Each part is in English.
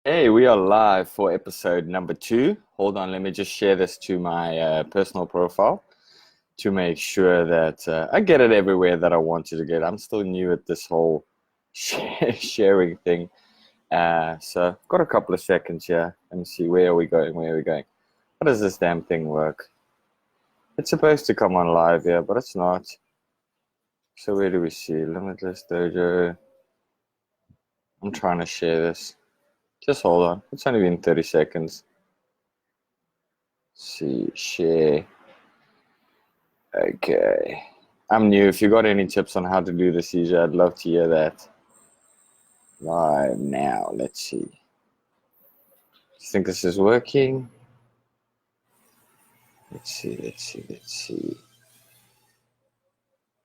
Hey, we are live for episode number 2. Hold on, let me just share this to my personal profile to make sure that I get it everywhere that I want you to get. I'm still new at this whole sharing thing. So got a couple of seconds here. Let me see, where are we going? Where are we going? How does this damn thing work? It's supposed to come on live here, but it's not. So where do we see? Limitless Dojo. I'm trying to share this. Just hold on. It's only been 30 seconds. See, share. Okay. I'm new. If you got any tips on how to do this easier, I'd love to hear that. Live now. Let's see. Do you think this is working? Let's see.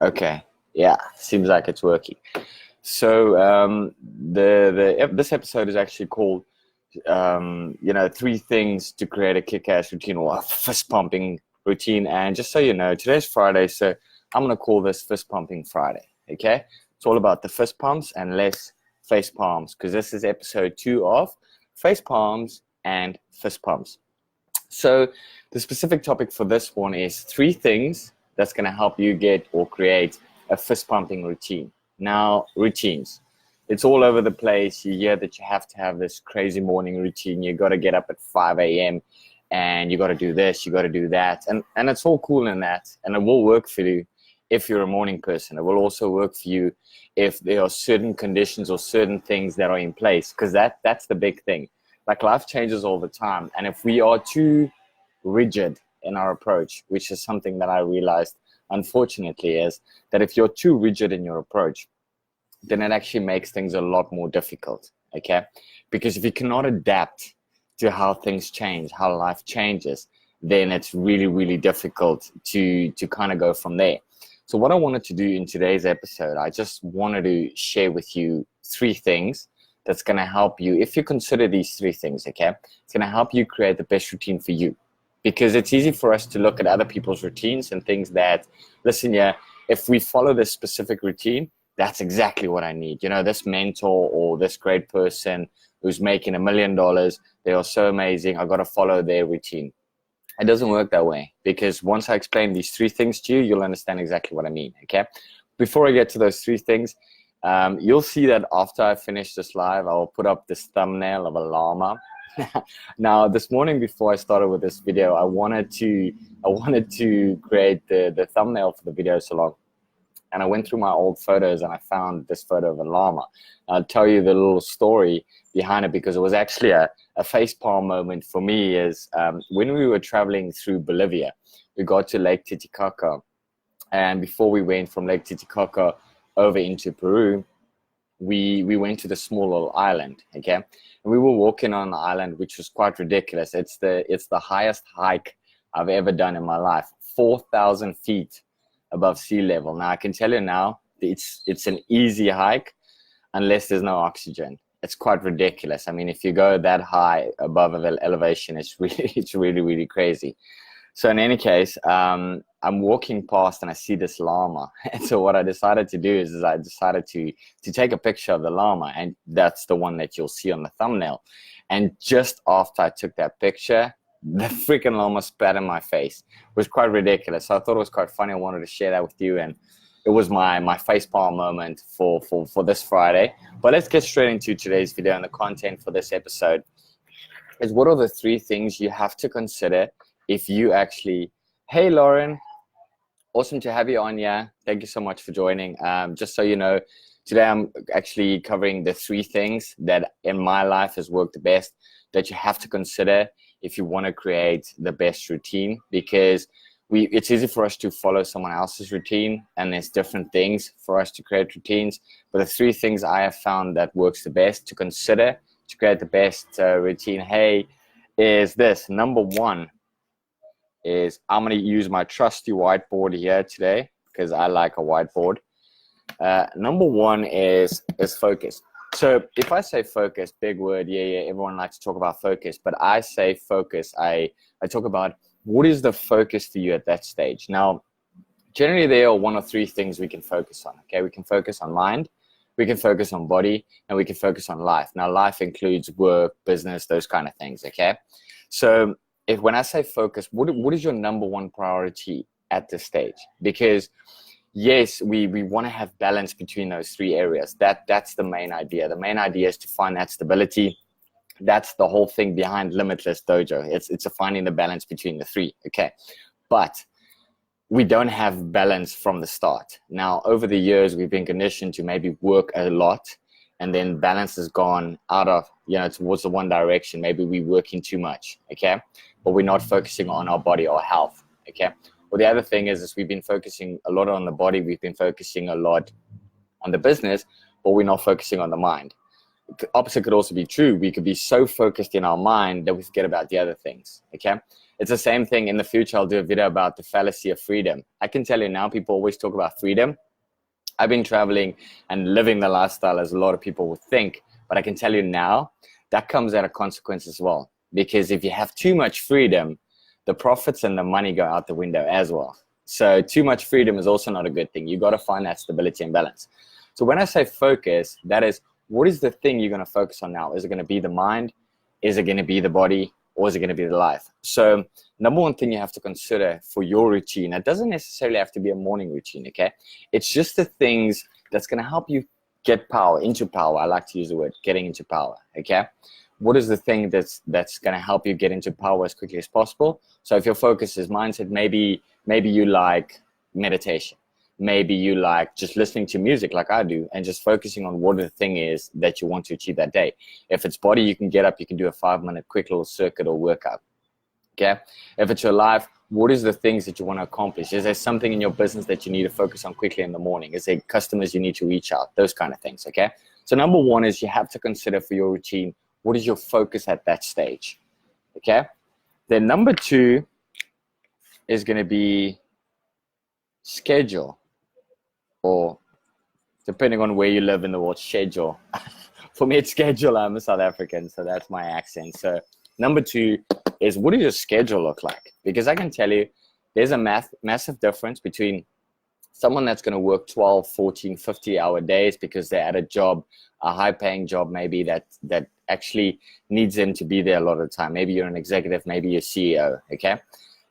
Okay. Yeah, seems like it's working. So this episode is actually called 3 things to create a kick-ass routine, or a fist pumping routine. And just so you know, today's Friday, so I'm gonna call this Fist Pumping Friday. Okay, it's all about the fist pumps and less face palms, because this is episode 2 of face palms and fist pumps. So the specific topic for this one is 3 things that's gonna help you get or create a fist pumping routine. Now, routines, it's all over the place. You hear that you have to have this crazy morning routine. You got to get up at 5 a.m. and you got to do this, you got to do that. And it's all cool in that. And it will work for you if you're a morning person. It will also work for you if there are certain conditions or certain things that are in place, because that's the big thing. Like, life changes all the time. And if we are too rigid in our approach, which is something that I realized, unfortunately, is that if you're too rigid in your approach, then it actually makes things a lot more difficult, okay? Because if you cannot adapt to how things change, how life changes, then it's really, really difficult to kind of go from there. So what I wanted to do in today's episode, I just wanted to share with you 3 things that's going to help you. If you consider these 3 things, okay, it's going to help you create the best routine for you. Because it's easy for us to look at other people's routines and things that, listen, yeah, if we follow this specific routine, that's exactly what I need. You know, this mentor or this great person who's making $1 million, they are so amazing, I got to follow their routine. It doesn't work that way, because once I explain these 3 things to you, you'll understand exactly what I mean, okay? Before I get to those 3 things, you'll see that after I finish this live, I'll put up this thumbnail of a llama. Now, this morning before I started with this video, I wanted to create the thumbnail for the video so long. And I went through my old photos and I found this photo of a llama. I'll tell you the little story behind it, because it was actually a facepalm moment for me. Is when we were traveling through Bolivia, we got to Lake Titicaca. And before we went from Lake Titicaca over into Peru, we went to the small little island, okay? And we were walking on the island, which was quite ridiculous. It's the highest hike I've ever done in my life, 4,000 feet above sea level. Now, I can tell you now, it's an easy hike unless there's no oxygen. It's quite ridiculous. I mean, if you go that high above elevation, it's really, really crazy. So in any case, I'm walking past and I see this llama. And so what I decided to do is I decided to take a picture of the llama, and that's the one that you'll see on the thumbnail. And just after I took that picture, the freaking llama spat in my face. It was quite ridiculous. So I thought it was quite funny. I wanted to share that with you, and it was my facepalm moment for this Friday. But let's get straight into today's video, and the content for this episode is, what are the 3 things you have to consider if you actually... Hey, Lauren. Awesome to have you on here. Thank you so much for joining. Just so you know, today I'm actually covering the 3 things that in my life has worked the best that you have to consider if you want to create the best routine, because it's easy for us to follow someone else's routine, and there's different things for us to create routines. But the 3 things I have found that works the best to consider to create the best routine, hey, is this. Number 1 is, I'm going to use my trusty whiteboard here today because I like a whiteboard. Number 1 is focus. So if I say focus, big word, yeah, everyone likes to talk about focus, but I say focus, I talk about what is the focus for you at that stage. Now, generally there are 1 or 3 things we can focus on, okay? We can focus on mind, we can focus on body, and we can focus on life. Now, life includes work, business, those kind of things, okay? So when I say focus, what is your number one priority at this stage? Because yes, we want to have balance between those three areas. That's the main idea. The main idea is to find that stability. That's the whole thing behind Limitless Dojo. It's a finding the balance between the three, okay? But we don't have balance from the start. Now, over the years, we've been conditioned to maybe work a lot, and then balance has gone out of, towards the one direction. Maybe we're working too much, okay? But we're not focusing on our body or health, okay? Well, the other thing is we've been focusing a lot on the body. We've been focusing a lot on the business, but we're not focusing on the mind. The opposite could also be true. We could be so focused in our mind that we forget about the other things, okay? It's the same thing. In the future, I'll do a video about the fallacy of freedom. I can tell you now, people always talk about freedom. I've been traveling and living the lifestyle as a lot of people would think, but I can tell you now, that comes at a consequence as well. Because if you have too much freedom, the profits and the money go out the window as well. So too much freedom is also not a good thing. You got to find that stability and balance. So when I say focus, that is, what is the thing you're going to focus on now? Is it going to be the mind? Is it going to be the body? Or is it going to be the life? So number one thing you have to consider for your routine, it doesn't necessarily have to be a morning routine, okay? It's just the things that's going to help you get power, into power. I like to use the word getting into power, okay? What is the thing that's going to help you get into power as quickly as possible? So if your focus is mindset, maybe you like meditation. Maybe you like just listening to music like I do and just focusing on what the thing is that you want to achieve that day. If it's body, you can get up, you can do a 5-minute quick little circuit or workout, okay? If it's your life, what is the things that you want to accomplish? Is there something in your business that you need to focus on quickly in the morning? Is there customers you need to reach out? Those kind of things, okay? So number one is you have to consider for your routine, what is your focus at that stage, okay? Then number two is going to be schedule. Or depending on where you live in the world, schedule. For me, it's schedule. I'm a South African, so that's my accent. So number two is, what does your schedule look like? Because I can tell you, there's a massive difference between someone that's going to work 12, 14, 50-hour days because they're at a job, a high-paying job maybe that actually needs them to be there a lot of the time. Maybe you're an executive, maybe you're CEO, okay?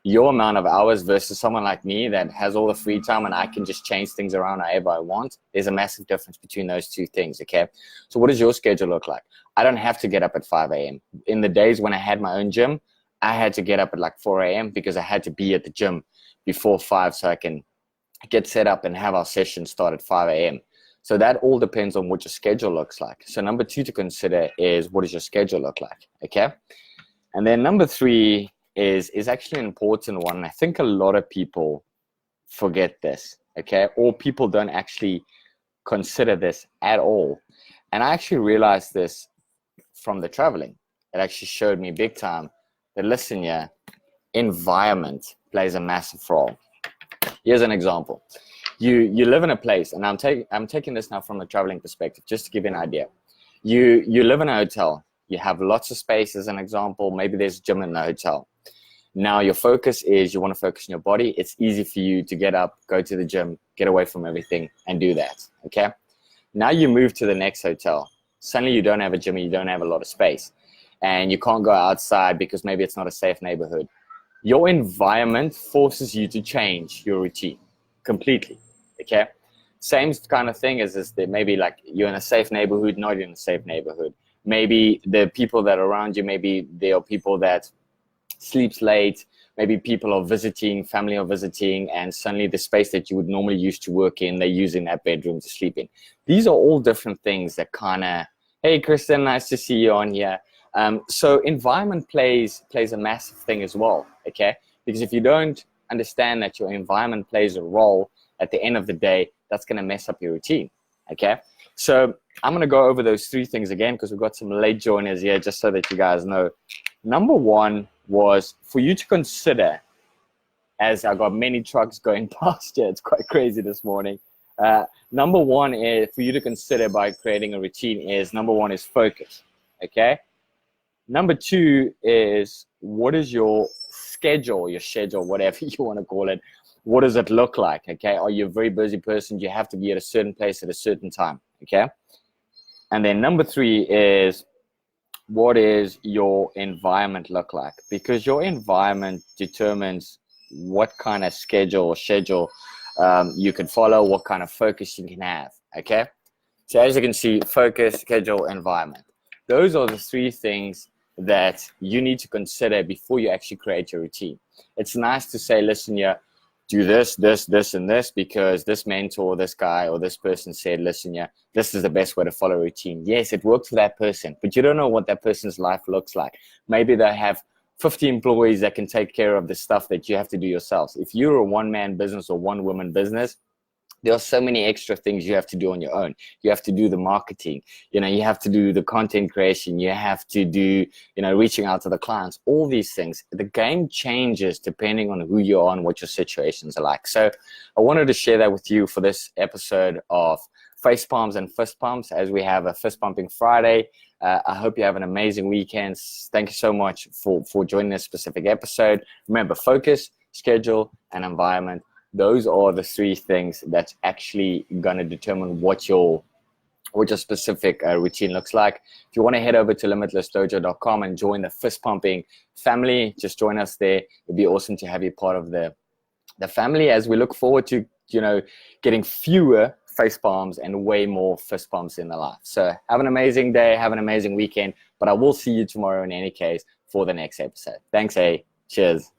Your amount of hours versus someone like me that has all the free time and I can just change things around however I want. There's a massive difference between those two things, okay? So what does your schedule look like? I don't have to get up at 5 a.m. In the days when I had my own gym, I had to get up at like 4 a.m. because I had to be at the gym before 5 so I can get set up and have our session start at 5 a.m. So that all depends on what your schedule looks like. So number two to consider is, what does your schedule look like, okay? And then number three is actually an important one. I think a lot of people forget this, okay? Or people don't actually consider this at all. And I actually realized this from the traveling. It actually showed me big time that, listen, yeah, environment plays a massive role. Here's an example. You live in a place, and I'm taking this now from a traveling perspective, just to give you an idea. You live in a hotel. You have lots of space, as an example. Maybe there's a gym in the hotel. Now your focus is you want to focus on your body. It's easy for you to get up, go to the gym, get away from everything and do that, okay? Now you move to the next hotel. Suddenly you don't have a gym, you don't have a lot of space, and you can't go outside because maybe it's not a safe neighborhood. Your environment forces you to change your routine completely, okay? Same kind of thing as this, maybe like you're in a safe neighborhood, not in a safe neighborhood. Maybe the people that are around you, maybe they are people that sleeps late, maybe people are visiting, family are visiting, and suddenly the space that you would normally use to work in, they're using that bedroom to sleep in. These are all different things that kind of, hey, Kristen, nice to see you on here. So environment plays a massive thing as well, okay? Because if you don't understand that your environment plays a role, at the end of the day, that's going to mess up your routine, okay? So I'm going to go over those three things again because we've got some late joiners here, just so that you guys know. Number one was for you to consider, as I got many trucks going past here, it's quite crazy this morning. Number one is for you to consider by creating a routine is, number one is focus, okay? Number two is, what is your schedule, whatever you want to call it. What does it look like, okay? Are you a very busy person? You have to be at a certain place at a certain time, Okay. And then number 3 is, what is your environment look like? Because your environment determines what kind of schedule you can follow, what kind of focus you can have. Okay. So as you can see, focus, schedule, environment. Those are the 3 things that you need to consider before you actually create your routine. It's nice to say, listen, do this, and this, because this mentor, this guy, or this person said, listen, this is the best way to follow a routine. Yes, it works for that person, but you don't know what that person's life looks like. Maybe they have 50 employees that can take care of the stuff that you have to do yourselves. If you're a one-man business or one-woman business, there are so many extra things you have to do on your own. You have to do the marketing, you have to do the content creation, you have to do, reaching out to the clients, all these things. The game changes depending on who you are and what your situations are like. So I wanted to share that with you for this episode of FacePalms and FistPumps, as we have a Fist Pumping Friday. I hope you have an amazing weekend. Thank you so much for joining this specific episode. Remember, focus, schedule, and environment. Those are the 3 things that's actually going to determine what your specific routine looks like. If you want to head over to limitlessdojo.com and join the Fist Pumping family, just join us there. It'd be awesome to have you part of the family, as we look forward to, getting fewer face palms and way more fist pumps in the life. So have an amazing day, have an amazing weekend, but I will see you tomorrow in any case for the next episode. Thanks, cheers.